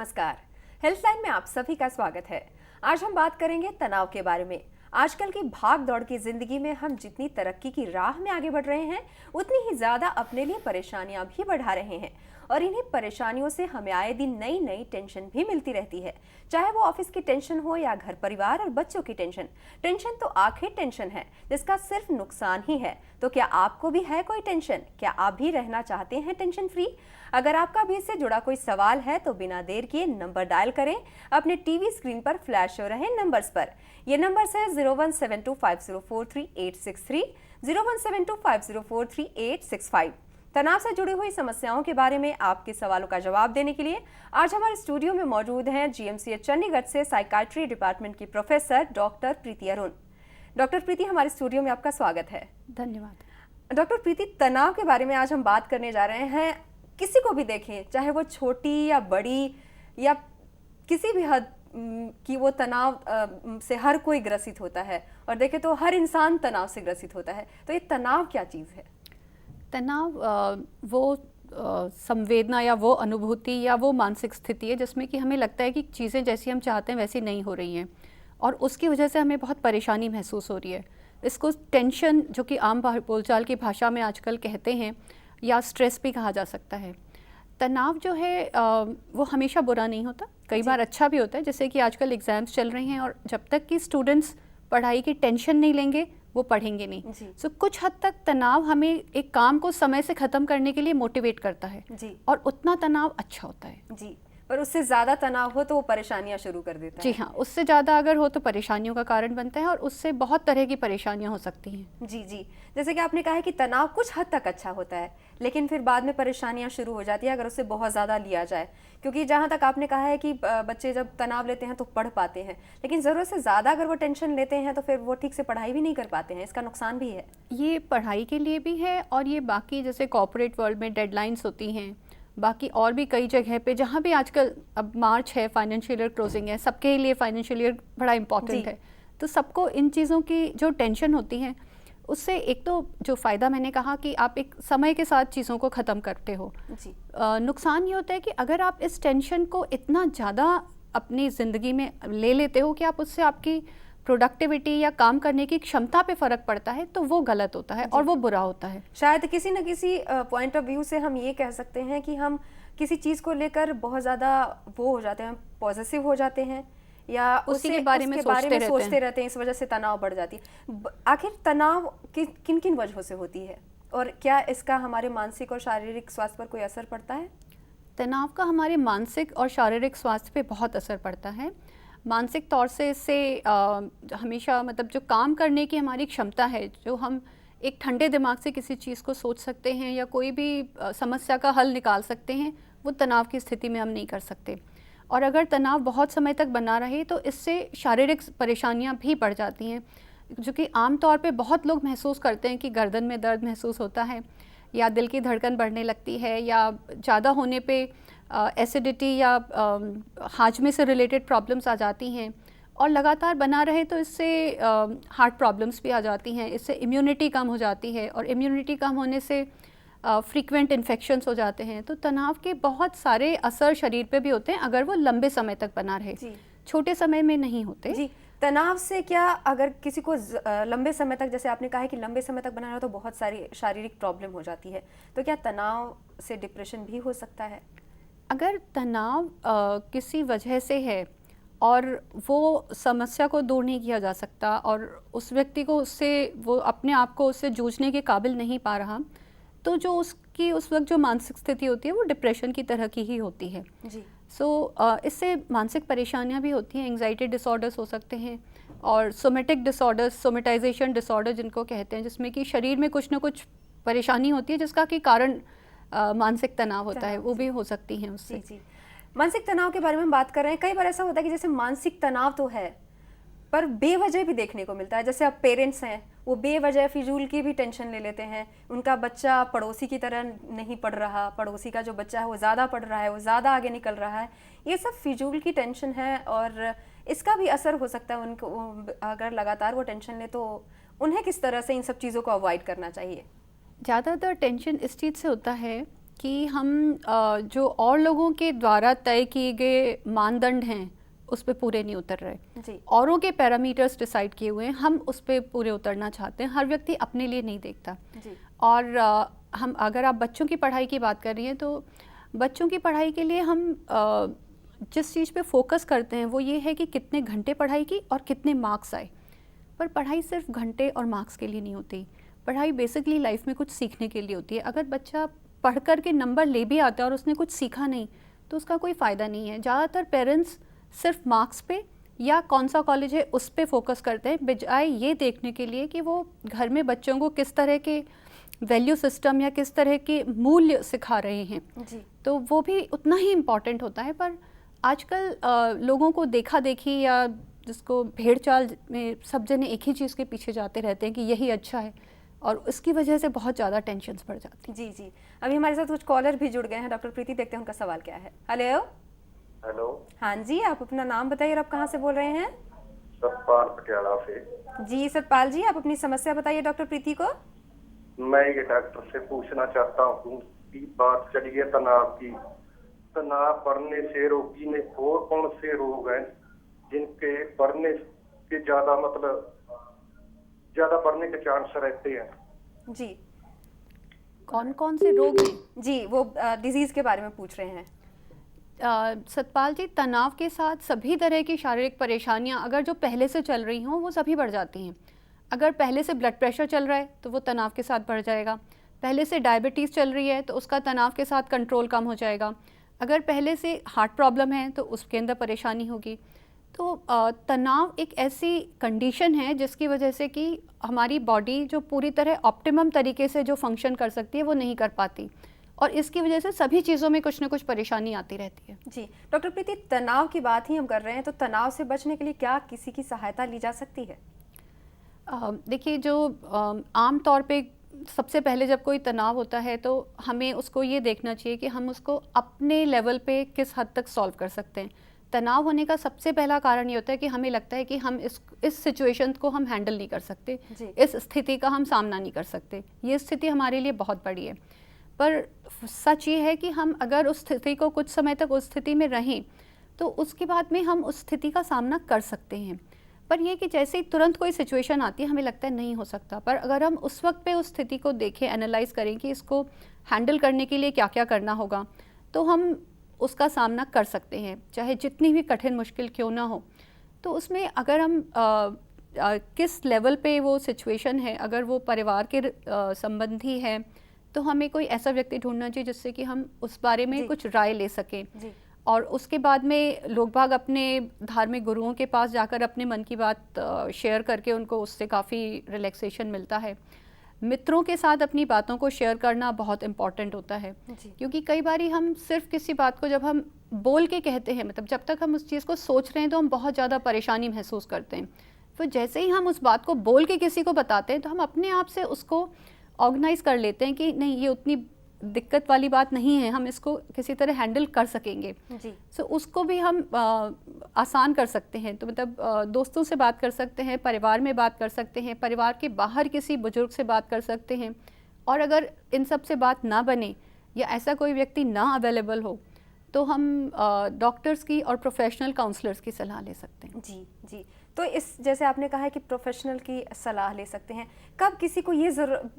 नमस्कार। हेल्थलाइन में आप सभी का स्वागत है। आज हम बात करेंगे तनाव के बारे में। आजकल की भाग दौड़ की जिंदगी में हम जितनी तरक्की की राह में आगे बढ़ रहे हैं, उतनी ही ज्यादा अपने लिए परेशानियां भी बढ़ा रहे हैं और इन्हीं परेशानियों से हमें आए दिन नई नई टेंशन भी मिलती रहती है। चाहे वो ऑफिस की टेंशन हो या घर परिवार और बच्चों की टेंशन। टेंशन तो आखिर टेंशन है जिसका सिर्फ नुकसान ही है। तो क्या आपको भी है कोई टेंशन? क्या आप भी रहना चाहते हैं टेंशन फ्री? अगर आपका भी इससे जुड़ा कोई सवाल है तो बिना देर किए नंबर डायल करें अपने टीवी स्क्रीन पर फ्लैश हो रहे नंबर्स पर। ये नंबर्स है 01725043 01725043 तनाव से जुड़ी हुई समस्याओं के बारे में आपके सवालों का जवाब देने के लिए आज हमारे स्टूडियो में मौजूद हैं जीएमसीएच चंडीगढ़ से साइकाट्री डिपार्टमेंट की प्रोफेसर डॉक्टर प्रीति अरुण। डॉक्टर प्रीति, हमारे स्टूडियो में आपका स्वागत है। धन्यवाद। डॉक्टर प्रीति, तनाव के बारे में आज हम बात करने जा रहे हैं। किसी को भी देखें, चाहे वो छोटी या बड़ी या किसी भी हद कि वो तनाव से हर कोई ग्रसित होता है और देखें तो हर इंसान तनाव से ग्रसित होता है। तो ये तनाव क्या चीज़ है? तनाव वो संवेदना या वो अनुभूति या वो मानसिक स्थिति है जिसमें कि हमें लगता है कि चीज़ें जैसी हम चाहते हैं वैसी नहीं हो रही हैं और उसकी वजह से हमें बहुत परेशानी महसूस हो रही है। इसको टेंशन, जो कि आम बोलचाल की भाषा में आजकल कहते हैं, या स्ट्रेस भी कहा जा सकता है। तनाव जो है वो हमेशा बुरा नहीं होता, कई बार अच्छा भी होता है। जैसे कि आजकल एग्ज़ाम्स चल रहे हैं और जब तक कि स्टूडेंट्स पढ़ाई की टेंशन नहीं लेंगे वो पढ़ेंगे नहीं। सो कुछ हद तक तनाव हमें एक काम को समय से ख़त्म करने के लिए मोटिवेट करता है जी। और उतना तनाव अच्छा होता है जी। पर उससे ज़्यादा तनाव हो तो वो परेशानियां शुरू कर देता है। जी हाँ, उससे ज़्यादा अगर हो तो परेशानियों का कारण बनता है और उससे बहुत तरह की परेशानियां हो सकती हैं। जी जी, जैसे कि आपने कहा है कि तनाव कुछ हद तक अच्छा होता है लेकिन फिर बाद में परेशानियां शुरू हो जाती है अगर उससे बहुत ज़्यादा लिया जाए। क्योंकि जहाँ तक आपने कहा है कि बच्चे जब तनाव लेते हैं तो पढ़ पाते हैं, लेकिन ज़रूरत से ज़्यादा अगर वो टेंशन लेते हैं तो फिर वो ठीक से पढ़ाई भी नहीं कर पाते हैं। इसका नुकसान भी है। ये पढ़ाई के लिए भी है और ये बाकी जैसे कॉर्पोरेट वर्ल्ड में डेडलाइंस होती हैं, बाकी और भी कई जगह पे जहाँ भी आजकल, अब मार्च है, फाइनेंशियल ईयर क्लोजिंग है, सबके लिए फाइनेंशियल ईयर बड़ा इंपॉर्टेंट है। तो सबको इन चीज़ों की जो टेंशन होती है उससे एक तो जो फ़ायदा मैंने कहा कि आप एक समय के साथ चीज़ों को ख़त्म करते हो जी। नुकसान ये होता है कि अगर आप इस टेंशन को इतना ज़्यादा अपनी ज़िंदगी में ले लेते हो कि आप उससे आपकी प्रोडक्टिविटी या काम करने की क्षमता पे फ़र्क पड़ता है, तो वो गलत होता है और वो बुरा होता है। शायद किसी न किसी पॉइंट ऑफ व्यू से हम ये कह सकते हैं कि हम किसी चीज़ को लेकर बहुत ज़्यादा वो हो जाते हैं, पॉजिटिव हो जाते हैं या उसी के बारे में सोचते रहते हैं। इस वजह से तनाव बढ़ जाती है। आखिर तनाव किन किन वजहों से होती है और क्या इसका हमारे मानसिक और शारीरिक स्वास्थ्य पर कोई असर पड़ता है? तनाव का हमारे मानसिक और शारीरिक स्वास्थ्य पे बहुत असर पड़ता है। मानसिक तौर से इससे हमेशा मतलब जो काम करने की हमारी क्षमता है, जो हम एक ठंडे दिमाग से किसी चीज़ को सोच सकते हैं या कोई भी समस्या का हल निकाल सकते हैं, वो तनाव की स्थिति में हम नहीं कर सकते। और अगर तनाव बहुत समय तक बना रहे तो इससे शारीरिक परेशानियां भी बढ़ जाती हैं, जो कि आम तौर पे बहुत लोग महसूस करते हैं कि गर्दन में दर्द महसूस होता है या दिल की धड़कन बढ़ने लगती है या ज़्यादा होने पे एसिडिटी या हाजमे से रिलेटेड प्रॉब्लम्स आ जाती हैं और लगातार बना रहे तो इससे हार्ट प्रॉब्लम्स भी आ जाती हैं। इससे इम्यूनिटी कम हो जाती है और इम्यूनिटी कम होने से फ्रीक्वेंट इन्फेक्शंस हो जाते हैं। तो तनाव के बहुत सारे असर शरीर पे भी होते हैं अगर वो लंबे समय तक बना रहे, छोटे समय में नहीं होते जी। तनाव से क्या अगर किसी को लंबे समय तक, जैसे आपने कहा है कि लंबे समय तक बना रहा तो बहुत सारी शारीरिक प्रॉब्लम हो जाती है, तो क्या तनाव से डिप्रेशन भी हो सकता है? अगर तनाव किसी वजह से है और वो समस्या को दूर नहीं किया जा सकता और उस व्यक्ति को उससे, वो अपने आप को उससे जूझने के काबिल नहीं पा रहा, तो जो उसकी उस वक्त जो मानसिक स्थिति होती है वो डिप्रेशन की तरह की ही होती है जी। इससे मानसिक परेशानियां भी होती हैं। एंग्जाइटी डिसऑर्डर्स हो सकते हैं और सोमेटिक डिसऑर्डर्स, सोमेटाइजेशन डिसऑर्डर जिनको कहते हैं, जिसमें कि शरीर में कुछ ना कुछ परेशानी होती है जिसका कि कारण मानसिक तनाव होता है, वो भी हो सकती हैं उससे जी। मानसिक तनाव के बारे में हम बात कर रहे हैं। कई बार ऐसा होता है कि जैसे मानसिक तनाव तो है पर बेवजह भी देखने को मिलता है। जैसे अब पेरेंट्स हैं, वो बेवजह फिजूल की भी टेंशन ले लेते हैं। उनका बच्चा पड़ोसी की तरह नहीं पढ़ रहा, पड़ोसी का जो बच्चा है वो ज़्यादा पढ़ रहा है, वो ज़्यादा आगे निकल रहा है। ये सब फिजूल की टेंशन है और इसका भी असर हो सकता है उनको। अगर लगातार वो टेंशन ले तो उन्हें किस तरह से इन सब चीज़ों को अवॉइड करना चाहिए? ज़्यादातर टेंशन इस चीज़ से होता है कि हम जो और लोगों के द्वारा तय किए गए मानदंड हैं उस पे पूरे नहीं उतर रहे। जी औरों के पैरामीटर्स डिसाइड किए हुए हैं, हम उस पे पूरे उतरना चाहते हैं। हर व्यक्ति अपने लिए नहीं देखता। जी और हम, अगर आप बच्चों की पढ़ाई की बात कर रही हैं, तो बच्चों की पढ़ाई के लिए हम जिस चीज़ पे फोकस करते हैं वो ये है कि कितने घंटे पढ़ाई की और कितने मार्क्स आए। पर पढ़ाई सिर्फ घंटे और मार्क्स के लिए नहीं होती। पढ़ाई बेसिकली लाइफ में कुछ सीखने के लिए होती है। अगर बच्चा पढ़ कर के नंबर ले भी आता है और उसने कुछ सीखा नहीं, तो उसका कोई फ़ायदा नहीं है। ज़्यादातर पेरेंट्स सिर्फ मार्क्स पे या कौन सा कॉलेज है उस पे फोकस करते हैं, बजाय ये देखने के लिए कि वो घर में बच्चों को किस तरह के वैल्यू सिस्टम या किस तरह के मूल्य सिखा रहे हैं। जी तो वो भी उतना ही इम्पॉर्टेंट होता है। पर आजकल लोगों को देखा देखी, या जिसको भेड़ चाल में सब जने एक ही चीज़ के पीछे जाते रहते हैं कि यही अच्छा है, और उसकी वजह से बहुत ज़्यादा टेंशन्स बढ़ जाती जी जी। अभी हमारे साथ कुछ कॉलर भी जुड़ गए हैं। डॉक्टर प्रीति, देखते हैं उनका सवाल क्या है। हेलो। हेलो। हाँ जी, आप अपना नाम बताइए और आप कहाँ से बोल रहे हैं? सतपाल पटियाला से। जी सतपाल जी, आप अपनी समस्या बताइए डॉक्टर प्रीति को। मैं ये डॉक्टर से पूछना चाहता हूँ कि बात चली है तनाव की। तनाव बढ़ने से रोगी में और कौन से रोग हैं जिनके बढ़ने के ज्यादा बढ़ने के चांस रहते हैं? जी कौन कौन से रोग हैं? जी, वो डिजीज के बारे में पूछ रहे हैं। सतपाल जी, तनाव के साथ सभी तरह की शारीरिक परेशानियां अगर जो पहले से चल रही हों वो सभी बढ़ जाती हैं। अगर पहले से ब्लड प्रेशर चल रहा है तो वो तनाव के साथ बढ़ जाएगा। पहले से डायबिटीज़ चल रही है तो उसका तनाव के साथ कंट्रोल कम हो जाएगा। अगर पहले से हार्ट प्रॉब्लम है तो उसके अंदर परेशानी होगी। तो तनाव एक ऐसी कंडीशन है जिसकी वजह से कि हमारी बॉडी जो पूरी तरह ऑप्टिमम तरीके से जो फंक्शन कर सकती है वो नहीं कर पाती, और इसकी वजह से सभी चीज़ों में कुछ ना कुछ परेशानी आती रहती है। जी डॉक्टर प्रीति, तनाव की बात ही हम कर रहे हैं, तो तनाव से बचने के लिए क्या किसी की सहायता ली जा सकती है? देखिए, जो आम तौर पे सबसे पहले जब कोई तनाव होता है तो हमें उसको ये देखना चाहिए कि हम उसको अपने लेवल पे किस हद तक सॉल्व कर सकते हैं। तनाव होने का सबसे पहला कारण ये होता है कि हमें लगता है कि हम इस सिचुएशन को हम हैंडल नहीं कर सकते, इस स्थिति का हम सामना नहीं कर सकते। ये स्थिति हमारे लिए बहुत बड़ी है। पर सच ये है कि हम अगर उस स्थिति को कुछ समय तक उस स्थिति में रहें तो उसके बाद में हम उस स्थिति का सामना कर सकते हैं। पर यह कि जैसे ही तुरंत कोई सिचुएशन आती है हमें लगता है नहीं हो सकता, पर अगर हम उस वक्त पे उस स्थिति को देखें, एनालाइज करें कि इसको हैंडल करने के लिए क्या क्या करना होगा, तो हम उसका सामना कर सकते हैं, चाहे जितनी भी कठिन मुश्किल क्यों ना हो। तो उसमें अगर हम किस लेवल पे वो सिचुएशन है, अगर वो परिवार के संबंधी है तो हमें कोई ऐसा व्यक्ति ढूंढना चाहिए जिससे कि हम उस बारे में कुछ राय ले सकें। और उसके बाद में लोग बाग अपने धार्मिक गुरुओं के पास जाकर अपने मन की बात शेयर करके उनको उससे काफ़ी रिलैक्सेशन मिलता है। मित्रों के साथ अपनी बातों को शेयर करना बहुत इम्पॉर्टेंट होता है, क्योंकि कई बारी हम सिर्फ किसी बात को जब हम बोल के कहते हैं, मतलब जब तक हम उस चीज़ को सोच रहे हैं तो हम बहुत ज़्यादा परेशानी महसूस करते हैं। तो जैसे ही हम उस बात को बोल के किसी को बताते हैं तो हम अपने आप से उसको ऑर्गेनाइज कर लेते हैं कि नहीं, ये उतनी दिक्कत वाली बात नहीं है, हम इसको किसी तरह हैंडल कर सकेंगे। सो उसको भी हम आसान कर सकते हैं। तो मतलब दोस्तों से बात कर सकते हैं, परिवार में बात कर सकते हैं, परिवार के बाहर किसी बुजुर्ग से बात कर सकते हैं। और अगर इन सब से बात ना बने या ऐसा कोई व्यक्ति ना अवेलेबल हो तो हम डॉक्टर्स की और प्रोफेशनल काउंसलर्स की सलाह ले सकते हैं। जी जी। तो इस जैसे आपने कहा है कि प्रोफेशनल की सलाह ले सकते हैं, कब किसी को ये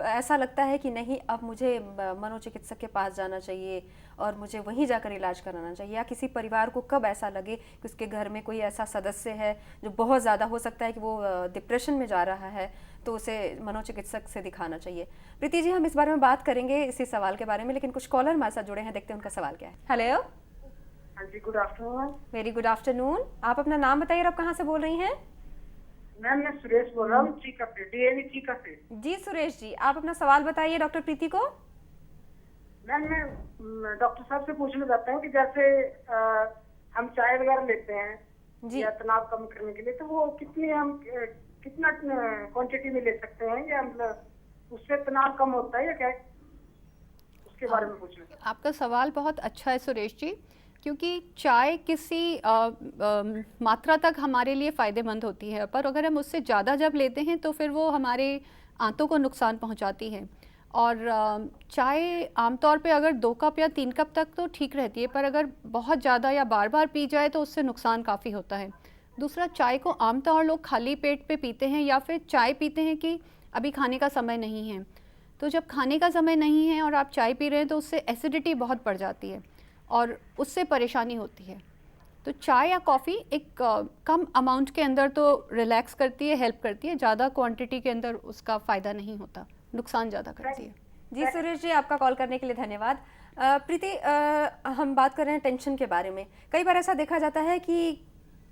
ऐसा लगता है कि नहीं, अब मुझे मनोचिकित्सक के पास जाना चाहिए और मुझे वहीं जाकर इलाज कराना चाहिए, या किसी परिवार को कब ऐसा लगे कि उसके घर में कोई ऐसा सदस्य है जो बहुत ज़्यादा हो सकता है कि वो डिप्रेशन में जा रहा है, तो उसे मनोचिकित्सक से दिखाना चाहिए? प्रीति जी, हम इस बारे में बात करेंगे इसी सवाल के बारे में, लेकिन कुछ कॉलर हमारे साथ जुड़े हैं, देखते हैं उनका सवाल क्या है। हेलो। हाँ जी, good afternoon. Very good afternoon. आप अपना नाम बताइए और आप कहाँ से बोल रही हैं? मैम, मैं सुरेश बोल रहा हूँ, चीका से, डीएवी चीका से। जी सुरेश जी, आप अपना सवाल बताइए डॉक्टर प्रीति को। मैम, मैं डॉक्टर साहब से पूछना चाहता हूँ कि जैसे हम चाय वगैरह लेते हैं जी, या तनाव कम करने के लिए, तो वो कितना क्वांटिटी में ले सकते हैं, या मतलब उससे तनाव कम होता है या क्या, उसके बारे में पूछना। आपका सवाल बहुत अच्छा है सुरेश जी, क्योंकि चाय किसी मात्रा तक हमारे लिए फ़ायदेमंद होती है, पर अगर हम उससे ज़्यादा जब लेते हैं तो फिर वो हमारे आंतों को नुकसान पहुंचाती है। और चाय आमतौर पे अगर 2 कप या 3 कप तक तो ठीक रहती है, पर अगर बहुत ज़्यादा या बार बार पी जाए तो उससे नुकसान काफ़ी होता है। दूसरा, चाय को आमतौर लोग खाली पेट पे पीते हैं या फिर चाय पीते हैं कि अभी खाने का समय नहीं है। तो जब खाने का समय नहीं है और आप चाय पी रहे हैं तो उससे एसिडिटी बहुत बढ़ जाती है और उससे परेशानी होती है। तो चाय या कॉफ़ी एक कम अमाउंट के अंदर तो रिलैक्स करती है, हेल्प करती है, ज़्यादा क्वांटिटी के अंदर उसका फ़ायदा नहीं होता, नुकसान ज़्यादा करती है। जी सुरेश जी, आपका कॉल करने के लिए धन्यवाद। प्रीति, हम बात कर रहे हैं टेंशन के बारे में। कई बार ऐसा देखा जाता है कि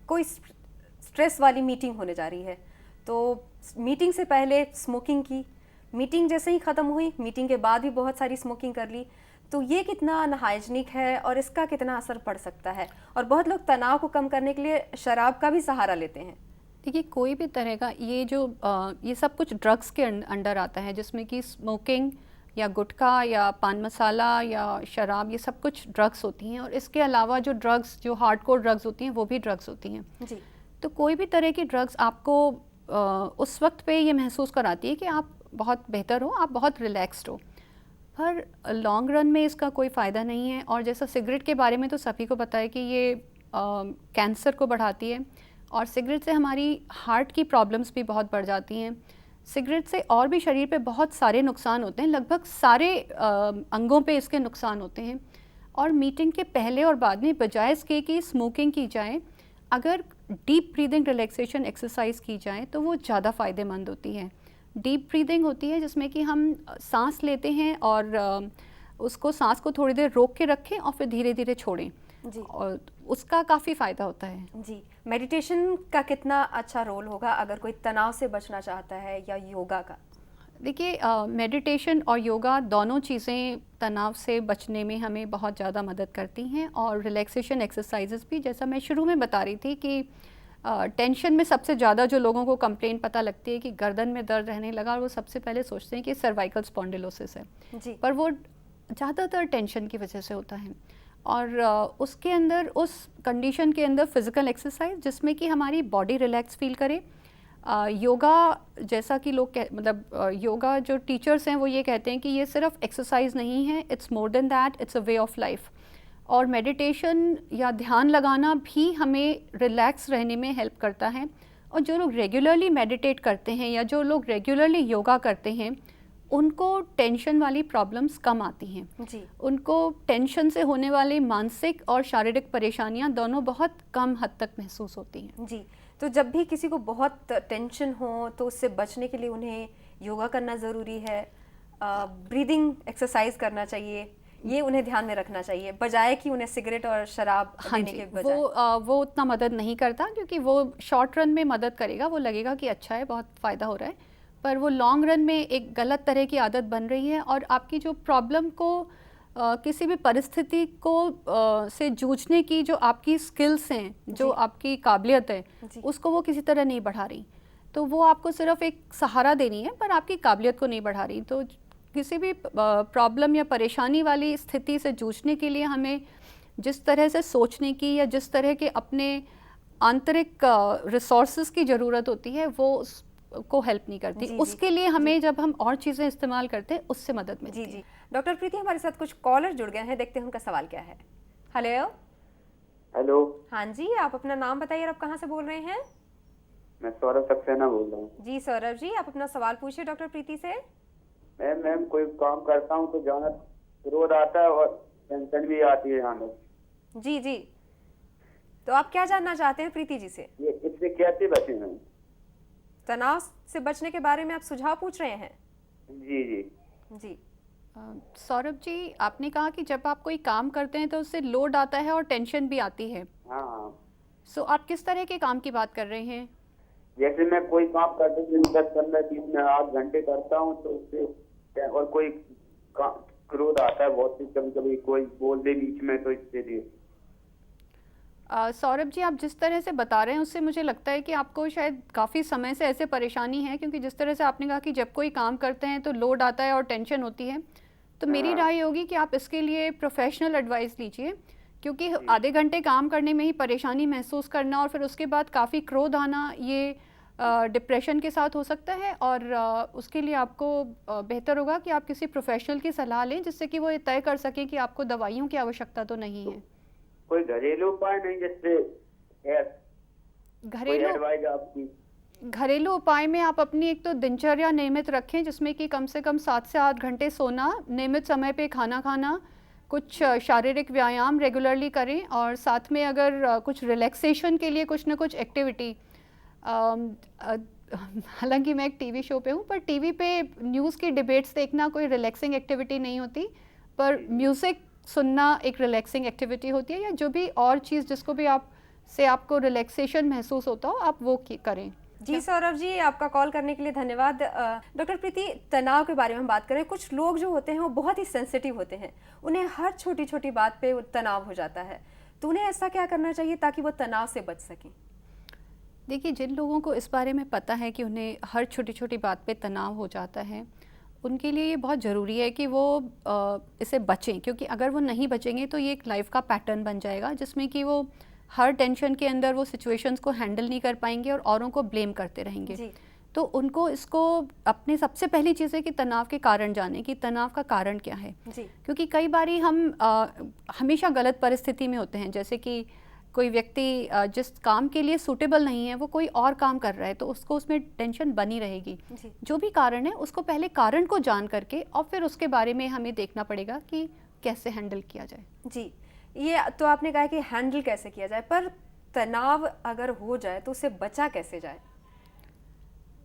कोई स्ट्रेस वाली मीटिंग होने जा रही है, तो मीटिंग से पहले स्मोकिंग की, मीटिंग जैसे ही ख़त्म हुई मीटिंग के बाद भी बहुत सारी स्मोकिंग कर ली, तो ये कितना अनहाइजीनिक है और इसका कितना असर पड़ सकता है। और बहुत लोग तनाव को कम करने के लिए शराब का भी सहारा लेते हैं। देखिए, कोई भी तरह का ये सब कुछ ड्रग्स के अंडर आता है, जिसमें कि स्मोकिंग या गुटखा या पान मसाला या शराब, ये सब कुछ ड्रग्स होती हैं। और इसके अलावा जो ड्रग्स, जो हार्डकोर ड्रग्स होती हैं, वो भी ड्रग्स होती हैं जी। तो कोई भी तरह की ड्रग्स आपको उस वक्त पे ये महसूस कराती है कि आप बहुत बेहतर हो, आप बहुत रिलैक्स्ड हो, पर लॉन्ग रन में इसका कोई फ़ायदा नहीं है। और जैसा सिगरेट के बारे में तो सभी को पता है कि ये कैंसर को बढ़ाती है और सिगरेट से हमारी हार्ट की प्रॉब्लम्स भी बहुत बढ़ जाती हैं। सिगरेट से और भी शरीर पे बहुत सारे नुकसान होते हैं, लगभग सारे अंगों पे इसके नुकसान होते हैं। और मीटिंग के पहले और बाद में बजाय इसके कि स्मोकिंग की जाए, अगर डीप ब्रीदिंग रिलैक्सेशन एक्सरसाइज की जाए तो वो ज़्यादा फ़ायदेमंद होती है। डीप ब्रीदिंग होती है जिसमें कि हम सांस लेते हैं और उसको सांस को थोड़ी देर रोक के रखें और फिर धीरे धीरे छोड़ें जी। और उसका काफ़ी फ़ायदा होता है। जी, मेडिटेशन का कितना अच्छा रोल होगा अगर कोई तनाव से बचना चाहता है, या योगा का? देखिए, मेडिटेशन और योगा दोनों चीज़ें तनाव से बचने में हमें बहुत ज़्यादा मदद करती हैं। और रिलैक्सेशन एक्सरसाइजेस भी, जैसा मैं शुरू में बता रही थी कि टेंशन में सबसे ज़्यादा जो लोगों को कंप्लेंट पता लगती है कि गर्दन में दर्द रहने लगा, और वो सबसे पहले सोचते हैं कि सर्वाइकल स्पॉन्डिलोसिस है जी। पर वो ज़्यादातर टेंशन की वजह से होता है। और उसके अंदर, उस कंडीशन के अंदर फिज़िकल एक्सरसाइज जिसमें कि हमारी बॉडी रिलैक्स फील करे। योगा, जैसा कि लोग योगा जो टीचर्स हैं वो ये कहते हैं कि ये सिर्फ एक्सरसाइज नहीं है, it's more than that, it's a way of life. और मेडिटेशन या ध्यान लगाना भी हमें रिलैक्स रहने में हेल्प करता है। और जो लोग रेगुलरली मेडिटेट करते हैं या जो लोग रेगुलरली योगा करते हैं, उनको टेंशन वाली प्रॉब्लम्स कम आती हैं। जी। उनको टेंशन से होने वाली मानसिक और शारीरिक परेशानियां दोनों बहुत कम हद तक महसूस होती हैं। जी, तो जब भी किसी को बहुत टेंशन हो तो उससे बचने के लिए उन्हें योगा करना ज़रूरी है, ब्रीदिंग एक्सरसाइज करना चाहिए, ये उन्हें ध्यान में रखना चाहिए, बजाय कि उन्हें सिगरेट और शराब लेने के बजाय। वो उतना मदद नहीं करता, क्योंकि वो शॉर्ट रन में मदद करेगा, वो लगेगा कि अच्छा है, बहुत फ़ायदा हो रहा है, पर वो लॉन्ग रन में एक गलत तरह की आदत बन रही है। और आपकी जो प्रॉब्लम को, किसी भी परिस्थिति को से जूझने की जो आपकी स्किल्स हैं, जो आपकी काबिलियत है, उसको वो किसी तरह नहीं बढ़ा रही। तो वो आपको सिर्फ एक सहारा देनी है, पर आपकी काबिलियत को नहीं बढ़ा रही। तो किसी भी प्रॉब्लम या परेशानी वाली स्थिति से जूझने के लिए हमें जिस तरह से सोचने की या जिस तरह के अपने आंतरिक रिसोर्सेज की ज़रूरत होती है, वो उसको हेल्प नहीं करती। उसके लिए हमें जब हम और चीज़ें इस्तेमाल करते हैं, उससे मदद मिलती है। जी। डॉक्टर प्रीति, हमारे साथ कुछ कॉलर जुड़ गए हैं, देखते हैं उनका सवाल क्या है। हेलो। हेलो। हाँ जी, आप अपना नाम बताइए और आप कहाँ से बोल रहे हैं? मैं सौरभ सक्सेना बोल रहा हूँ। जी सौरभ जी, आप अपना सवाल पूछिए डॉक्टर प्रीति से। मैम कोई काम करता हूँ तो जाना क्रोध आता है और टेंशन भी आती है जाना। जी जी, तो आप क्या जानना चाहते हैं प्रीति जी से? ये इससे कैसे बचे मैम? तनाव से बचने के बारे में आप सुझाव पूछ रहे हैं? जी जी जी। सौरभ जी, आपने कहा कि जब आप कोई काम करते हैं तो उससे लोड आता है और टेंशन भी आती है। हाँ। सो आप किस तरह के काम की बात कर रहे हैं? जैसे मैं कोई काम करते दिन 10-15 में 8 घंटे करता हूँ तो उससे, और कोई क्रोध आता है बहुत, कभी कभी कोई बोल दे बीच में, तो इससे लिए। सौरभ जी, आप जिस तरह से बता रहे हैं उससे मुझे लगता है कि आपको शायद काफ़ी समय से ऐसे परेशानी है, क्योंकि जिस तरह से आपने कहा कि जब कोई काम करते हैं तो लोड आता है और टेंशन होती है, तो मेरी राय होगी कि आप इसके लिए प्रोफेशनल एडवाइस लीजिए, क्योंकि आधे घंटे काम करने में ही परेशानी महसूस करना और फिर उसके बाद काफ़ी क्रोध आना, ये डिप्रेशन के साथ हो सकता है, और उसके लिए आपको बेहतर होगा कि आप किसी प्रोफेशनल की सलाह लें, जिससे कि वो ये तय कर सकें कि आपको दवाइयों की आवश्यकता तो नहीं है। कोई घरेलू उपाय नहीं जिससे घरेलू एडवाइस आपकी? घरेलू उपाय में आप अपनी एक तो दिनचर्या नियमित रखें, जिसमें कि कम से कम 7 से 8 घंटे सोना, नियमित समय पे खाना खाना, कुछ शारीरिक व्यायाम रेगुलरली करें, और साथ में अगर कुछ रिलैक्सेशन के लिए कुछ ना कुछ एक्टिविटी, हालांकि मैं एक टीवी शो पे हूँ, पर टीवी पे न्यूज़ की डिबेट्स देखना कोई रिलैक्सिंग एक्टिविटी नहीं होती, पर म्यूज़िक सुनना एक रिलैक्सिंग एक्टिविटी होती है, या जो भी और चीज़ जिसको भी आपको रिलैक्सेशन महसूस होता हो, आप वो करें। जी सौरभ जी, आपका कॉल करने के लिए धन्यवाद। डॉक्टर प्रीति, तनाव के बारे में हम बात करें। कुछ लोग जो होते हैं वो बहुत ही सेंसिटिव होते हैं, उन्हें हर छोटी छोटी बात पे तनाव हो जाता है, तो उन्हें ऐसा क्या करना चाहिए ताकि वो तनाव से बच सकें? देखिए, जिन लोगों को इस बारे में पता है कि उन्हें हर छोटी छोटी बात पे तनाव हो जाता है, उनके लिए ये बहुत ज़रूरी है कि वो इससे बचें, क्योंकि अगर वो नहीं बचेंगे तो ये एक लाइफ का पैटर्न बन जाएगा, जिसमें कि वो हर टेंशन के अंदर वो सिचुएशंस को हैंडल नहीं कर पाएंगे और औरों को ब्लेम करते रहेंगे। जी। तो उनको इसको अपने सबसे पहली चीज़ है कि तनाव के कारण जाने, कि तनाव का कारण क्या है। जी। क्योंकि कई बारी हम हमेशा गलत परिस्थिति में होते हैं, जैसे कि कोई व्यक्ति जिस काम के लिए सूटेबल नहीं है वो कोई और काम कर रहा है, तो उसको उसमें टेंशन बनी रहेगी। जी। जो भी कारण है उसको पहले कारण को जान करके और फिर उसके बारे में हमें देखना पड़ेगा कि कैसे हैंडल किया जाए। जी, ये तो आपने कहा कि हैंडल कैसे किया जाए, पर तनाव अगर हो जाए तो उसे बचा कैसे जाए?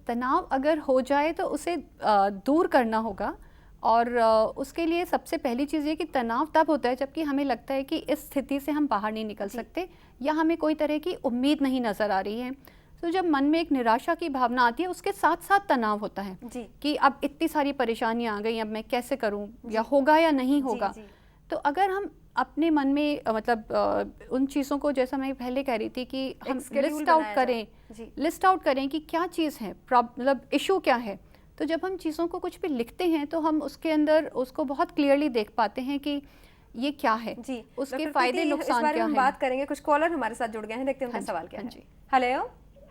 तनाव अगर हो जाए तो उसे दूर करना होगा, और उसके लिए सबसे पहली चीज़ ये कि तनाव तब होता है जबकि हमें लगता है कि इस स्थिति से हम बाहर नहीं निकल सकते, या हमें कोई तरह की उम्मीद नहीं नज़र आ रही है। तो जब मन में एक निराशा की भावना आती है, उसके साथ साथ तनाव होता है जी। कि अब इतनी सारी परेशानियां आ गई, अब मैं कैसे करूं, या होगा या नहीं होगा। जी। तो अगर हम अपने मन में उन चीज़ों को, जैसा मैं पहले कह रही थी कि हम लिस्ट आउट करें कि क्या चीज़ है, मतलब इशू क्या है। तो जब हम चीज़ों को कुछ भी लिखते हैं तो हम उसके अंदर उसको बहुत क्लियरली देख पाते हैं कि ये क्या है, जी। उसके फायदे नुकसान क्या हम है। बात करेंगे। कुछ कॉलर हमारे साथ जुड़ गए हैं, देखते हैं उनका सवाल क्या है। हेलो।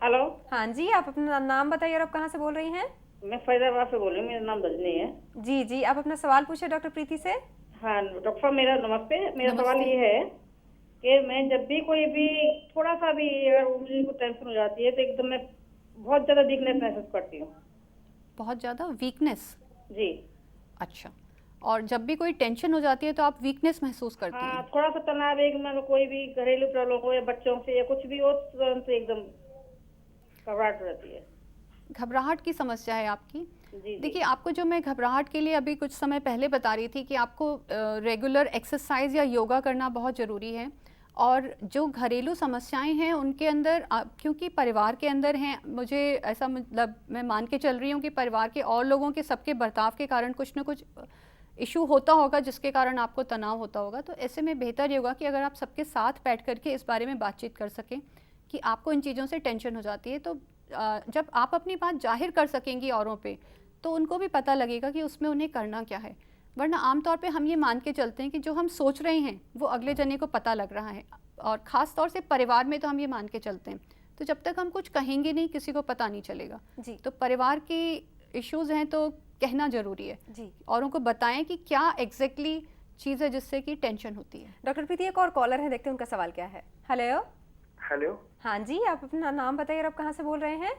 हेलो। हाँ जी, आप अपना नाम बताइए और आप कहाँ से बोल रही हैं? मैं फैजाबाद से बोल रही हूँ, मेरा नाम रजनी है। जी जी, आप अपना सवाल पूछे डॉक्टर प्रीति से। हाँ डॉक्टर साहब, मेरा नमस्ते। मेरा सवाल ये है कि मैं जब भी कोई भी थोड़ा सा भी अगर मुझे को टेंशन हो जाती है तो एकदम मैं बहुत ज्यादा वीकनेस महसूस करती हूँ। बहुत ज़्यादा वीकनेस? जी। अच्छा, और जब भी कोई टेंशन हो जाती है तो आप वीकनेस महसूस करती हैं? हाँ, थोड़ा सा तनाव, एक मतलब कोई भी घरेलू प्रॉब्लम हो या बच्चों से या कुछ भी हो, तुरंत एकदम घबराहट रहती है। घबराहट की समस्या है आपकी? जी। देखिए, आपको जो मैं घबराहट के लिए अभी कुछ समय पहले बता रही थी कि आपको रेगुलर एक्सरसाइज या योगा करना बहुत ज़रूरी है, और जो घरेलू समस्याएं हैं उनके अंदर क्योंकि परिवार के अंदर हैं, मुझे ऐसा मतलब मैं मान के चल रही हूँ कि परिवार के और लोगों के सबके बर्ताव के कारण कुछ ना कुछ इशू होता होगा जिसके कारण आपको तनाव होता होगा। तो ऐसे में बेहतर ये होगा कि अगर आप सबके साथ बैठ करके इस बारे में बातचीत कर सकें कि आपको इन चीज़ों से टेंशन हो जाती है, तो जब आप अपनी बात जाहिर कर सकेंगी औरों पे, तो उनको भी पता लगेगा कि उसमें उन्हें करना क्या है। वरना आमतौर पे हम ये मान के चलते हैं कि जो हम सोच रहे हैं वो अगले जने को पता लग रहा है, और ख़ास तौर से परिवार में तो हम ये मान के चलते हैं। तो जब तक हम कुछ कहेंगे नहीं, किसी को पता नहीं चलेगा। जी। तो परिवार की इश्यूज़ हैं तो कहना ज़रूरी है जी। औरों को बताएं कि क्या एग्जैक्टली चीज़ है जिससे कि टेंशन होती है। डॉक्टर प्रीति, एक और कॉलर है, देखते हैं उनका सवाल क्या है। हेलो। हेलो। हाँ जी, आप अपना नाम बताइए और आप कहाँ से बोल रहे हैं?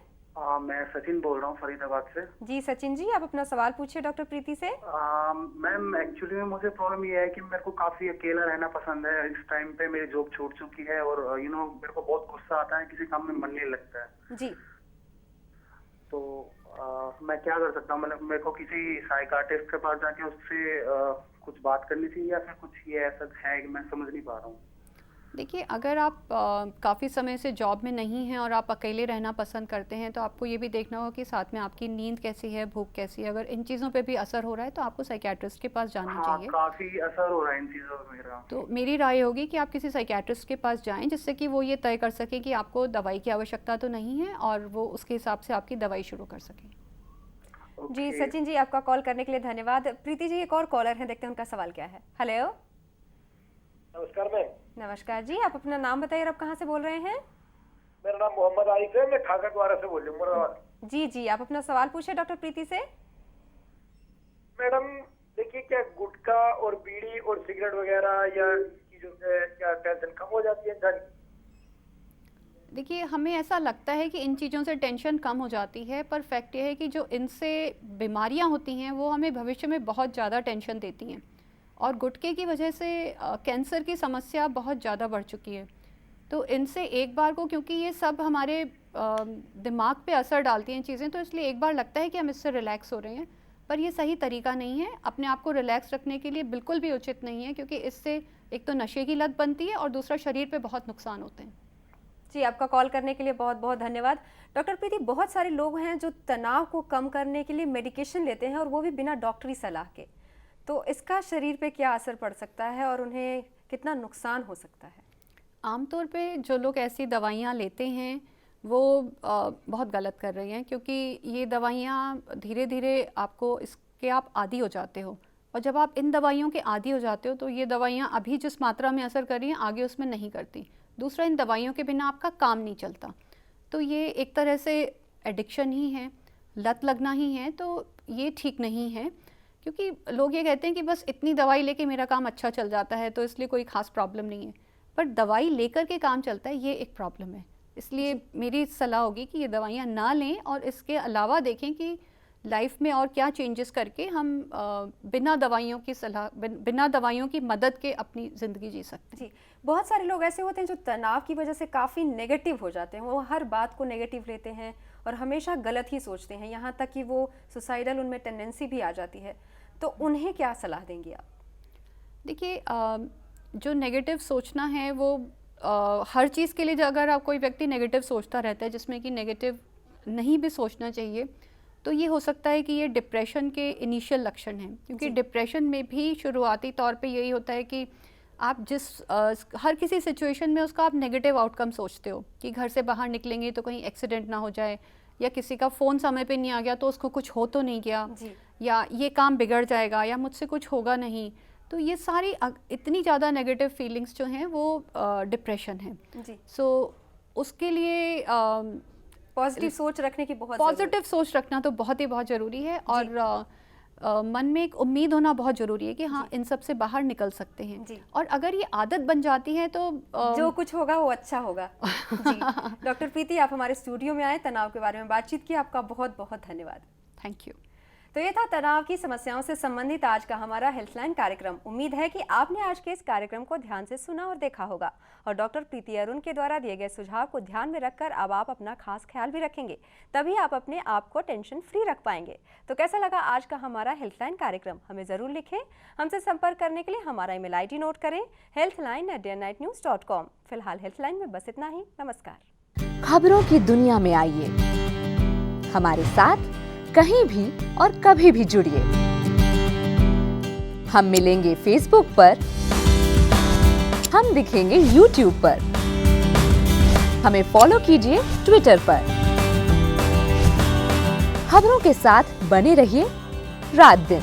मैं सचिन बोल रहा हूँ फरीदाबाद से। जी सचिन जी, आप अपना सवाल पूछिए डॉक्टर प्रीति से। मैम, एक्चुअली में मुझे प्रॉब्लम ये है कि मेरे को काफी अकेला रहना पसंद है। इस टाइम पे मेरी जॉब छूट चुकी है और मेरे को बहुत गुस्सा आता है, किसी काम में मन नहीं लगता है। जी। तो मैं क्या कर सकता हूँ? मतलब मेरे को किसी साइकाट्रिस्ट के पास जाके उससे कुछ बात करनी चाहिए, या फिर कुछ ये ऐसा है कि मैं समझ नहीं पा रहा हूँ। देखिए, अगर आप काफ़ी समय से जॉब में नहीं हैं और आप अकेले रहना पसंद करते हैं, तो आपको ये भी देखना होगा कि साथ में आपकी नींद कैसी है, भूख कैसी है। अगर इन चीज़ों पे भी असर हो रहा है तो आपको साइकियाट्रिस्ट के पास जाना चाहिए। काफी असर हो रहा है इन चीजों पे मेरा। तो मेरी राय होगी कि आप किसी साइकियाट्रिस्ट के पास जाएं, जिससे कि वो ये तय कर सके कि आपको दवाई की आवश्यकता तो नहीं है, और वो उसके हिसाब से आपकी दवाई शुरू कर सकें। जी सचिन जी, आपका कॉल करने के लिए धन्यवाद। प्रीति जी, एक और कॉलर है, देखते हैं उनका सवाल क्या है। हेलो। नमस्कार मैम। नमस्कार जी, आप अपना नाम बताइए और आप कहाँ से बोल रहे हैं? मेरा नाम मोहम्मद आरिफ है, मैं ठाकर द्वारा से बोल रही हूँ, मुरादाबाद। जी जी, आप अपना सवाल पूछे डॉक्टर प्रीति से। मैडम देखिए, क्या गुटखा और बीड़ी और सिगरेट वगैरह या चीजों से क्या टेंशन कम हो जाती है इंसान की? देखिए, हमें ऐसा लगता है कि इन चीज़ों से टेंशन कम हो जाती है, पर फैक्ट ये है कि जो इनसे बीमारियां होती हैं वो हमें भविष्य में बहुत ज़्यादा टेंशन देती हैं। और गुटखे की वजह से कैंसर की समस्या बहुत ज़्यादा बढ़ चुकी है। तो इनसे एक बार को, क्योंकि ये सब हमारे दिमाग पे असर डालती हैं चीज़ें, तो इसलिए एक बार लगता है कि हम इससे रिलैक्स हो रहे हैं, पर ये सही तरीका नहीं है। अपने आप को रिलैक्स रखने के लिए बिल्कुल भी उचित नहीं है, क्योंकि इससे एक तो नशे की लत बनती है और दूसरा शरीर पे बहुत नुकसान होते हैं। जी, आपका कॉल करने के लिए बहुत बहुत धन्यवाद। डॉक्टर प्रीति, बहुत सारे लोग हैं जो तनाव को कम करने के लिए मेडिकेशन लेते हैं और वो भी बिना डॉक्टरी सलाह के। तो इसका शरीर पे क्या असर पड़ सकता है और उन्हें कितना नुकसान हो सकता है? आमतौर पे जो लोग ऐसी दवाइयाँ लेते हैं वो बहुत गलत कर रहे हैं, क्योंकि ये दवाइयाँ धीरे धीरे आपको इसके आप आदी हो जाते हो, और जब आप इन दवाइयों के आदी हो जाते हो तो ये दवाइयाँ अभी जिस मात्रा में असर कर रही हैं आगे उसमें नहीं करती। दूसरा, इन दवाइयों के बिना आपका काम नहीं चलता। तो ये एक तरह से एडिक्शन ही है, लत लगना ही है। तो ये ठीक नहीं है, क्योंकि लोग ये कहते हैं कि बस इतनी दवाई लेके मेरा काम अच्छा चल जाता है, तो इसलिए कोई ख़ास प्रॉब्लम नहीं है। पर दवाई लेकर के काम चलता है, ये एक प्रॉब्लम है। इसलिए मेरी सलाह होगी कि ये दवाइयाँ ना लें और इसके अलावा देखें कि लाइफ में और क्या चेंजेस करके हम बिना दवाइयों की सलाह, बिना दवाइयों की मदद के अपनी ज़िंदगी जी सकते हैं। जी, बहुत सारे लोग ऐसे होते हैं जो तनाव की वजह से काफ़ी नेगेटिव हो जाते हैं। वो हर बात को नेगेटिव लेते हैं और हमेशा गलत ही सोचते हैं, यहाँ तक कि वो सुसाइडल उनमें टेंडेंसी भी आ जाती है। तो उन्हें क्या सलाह देंगी आप? देखिए, जो नेगेटिव सोचना है वो हर चीज़ के लिए, अगर आप कोई व्यक्ति नेगेटिव सोचता रहता है जिसमें कि नेगेटिव नहीं भी सोचना चाहिए, तो ये हो सकता है कि ये डिप्रेशन के इनिशियल लक्षण हैं। क्योंकि डिप्रेशन में भी शुरुआती तौर पे यही होता है कि आप हर किसी सिचुएशन में उसका आप नेगेटिव आउटकम सोचते हो कि घर से बाहर निकलेंगे तो कहीं एक्सीडेंट ना हो जाए, या किसी का फ़ोन समय पे नहीं आ गया तो उसको कुछ हो तो नहीं गया, या ये काम बिगड़ जाएगा, या मुझसे कुछ होगा नहीं। तो ये सारी इतनी ज़्यादा नेगेटिव फीलिंग्स जो हैं वो डिप्रेशन है। सो उसके लिए पॉजिटिव सोच रखने की पॉजिटिव सोच रखना तो बहुत ज़रूरी है, और मन में एक उम्मीद होना बहुत ज़रूरी है कि हाँ, इन सब से बाहर निकल सकते हैं। और अगर ये आदत बन जाती है तो जो कुछ होगा वो अच्छा होगा। जी, डॉक्टर प्रीति, आप हमारे स्टूडियो में आए, तनाव के बारे में बातचीत की, आपका बहुत बहुत धन्यवाद। Thank you. तो ये था तनाव की समस्याओं से संबंधित आज का हमारा हेल्थलाइन कार्यक्रम। उम्मीद है कि आपने आज के इस कार्यक्रम को ध्यान से सुना और देखा होगा, और डॉक्टर प्रीति अरुण के द्वारा दिए गए सुझाव को ध्यान में रखकर अब आप अपना खास ख्याल भी रखेंगे, तभी आप अपने आप को टेंशन फ्री रख पाएंगे। तो कैसा लगा आज का हमारा हेल्थलाइन कार्यक्रम? हमें ज़रूर लिखें। हमसे संपर्क करने के लिए हमारा ईमेल ID नोट करें, healthline@dayandnightnews.com। फिलहाल हेल्थलाइन में बस इतना ही। नमस्कार। खबरों की दुनिया में आइए, हमारे साथ कहीं भी और कभी भी जुड़िए। हम मिलेंगे फेसबुक पर, हम दिखेंगे यूट्यूब पर, हमें फॉलो कीजिए ट्विटर पर। खबरों के साथ बने रहिए रात दिन।